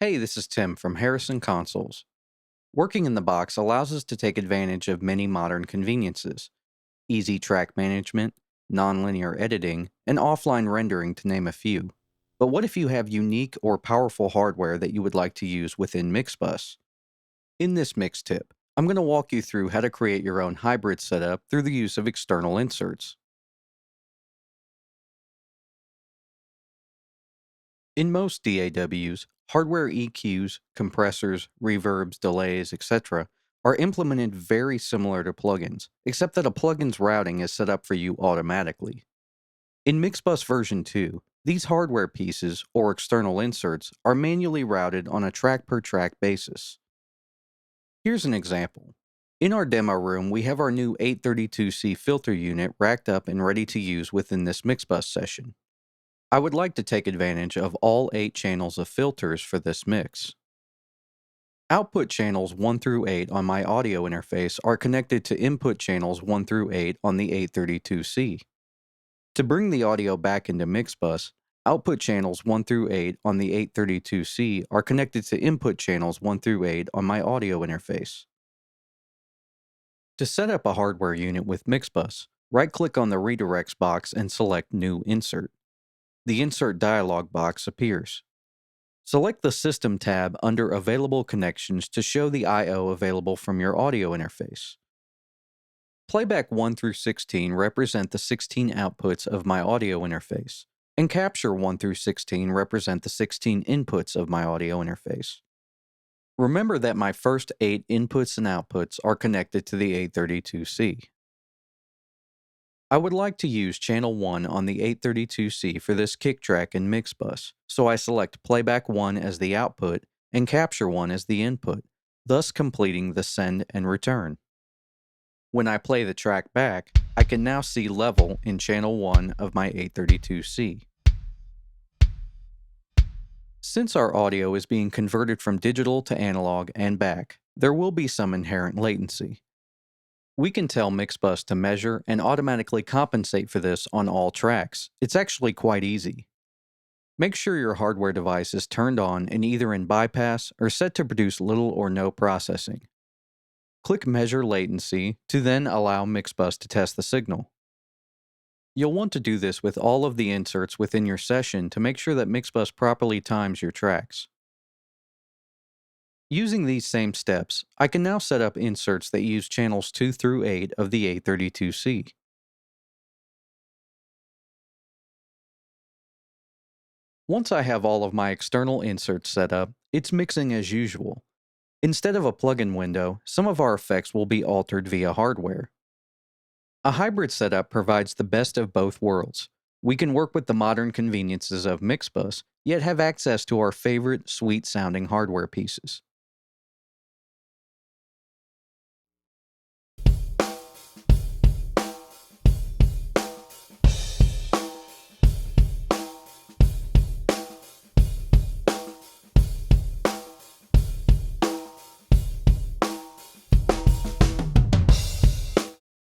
Hey, this is Tim from Harrison Consoles. Working in the box allows us to take advantage of many modern conveniences: easy track management, nonlinear editing, and offline rendering, to name a few. But what if you have unique or powerful hardware that you would like to use within Mixbus? In this mix tip, I'm going to walk you through how to create your own hybrid setup through the use of external inserts. In most DAWs, hardware EQs, compressors, reverbs, delays, etc. are implemented very similar to plugins, except that a plugin's routing is set up for you automatically. In Mixbus version 2, these hardware pieces, or external inserts, are manually routed on a track-per-track basis. Here's an example. In our demo room, we have our new 832C filter unit racked up and ready to use within this Mixbus session. I would like to take advantage of all 8 channels of filters for this mix. Output channels 1 through 8 on my audio interface are connected to input channels 1 through 8 on the 832C. To bring the audio back into Mixbus, output channels 1 through 8 on the 832C are connected to input channels 1 through 8 on my audio interface. To set up a hardware unit with Mixbus, right-click on the Redirects box and select New Insert. The Insert dialog box appears. Select the System tab under Available Connections to show the I/O available from your audio interface. Playback 1 through 16 represent the 16 outputs of my audio interface, and Capture 1 through 16 represent the 16 inputs of my audio interface. Remember that my first 8 inputs and outputs are connected to the 832C. I would like to use channel 1 on the 832C for this kick track in Mixbus, so I select Playback 1 as the output and Capture 1 as the input, thus completing the send and return. When I play the track back, I can now see level in channel 1 of my 832C. Since our audio is being converted from digital to analog and back, there will be some inherent latency. We can tell Mixbus to measure and automatically compensate for this on all tracks. It's actually quite easy. Make sure your hardware device is turned on and either in bypass or set to produce little or no processing. Click Measure Latency to then allow Mixbus to test the signal. You'll want to do this with all of the inserts within your session to make sure that Mixbus properly times your tracks. Using these same steps, I can now set up inserts that use channels 2 through 8 of the 832C. Once I have all of my external inserts set up, it's mixing as usual. Instead of a plugin window, some of our effects will be altered via hardware. A hybrid setup provides the best of both worlds. We can work with the modern conveniences of Mixbus, yet have access to our favorite, sweet-sounding hardware pieces.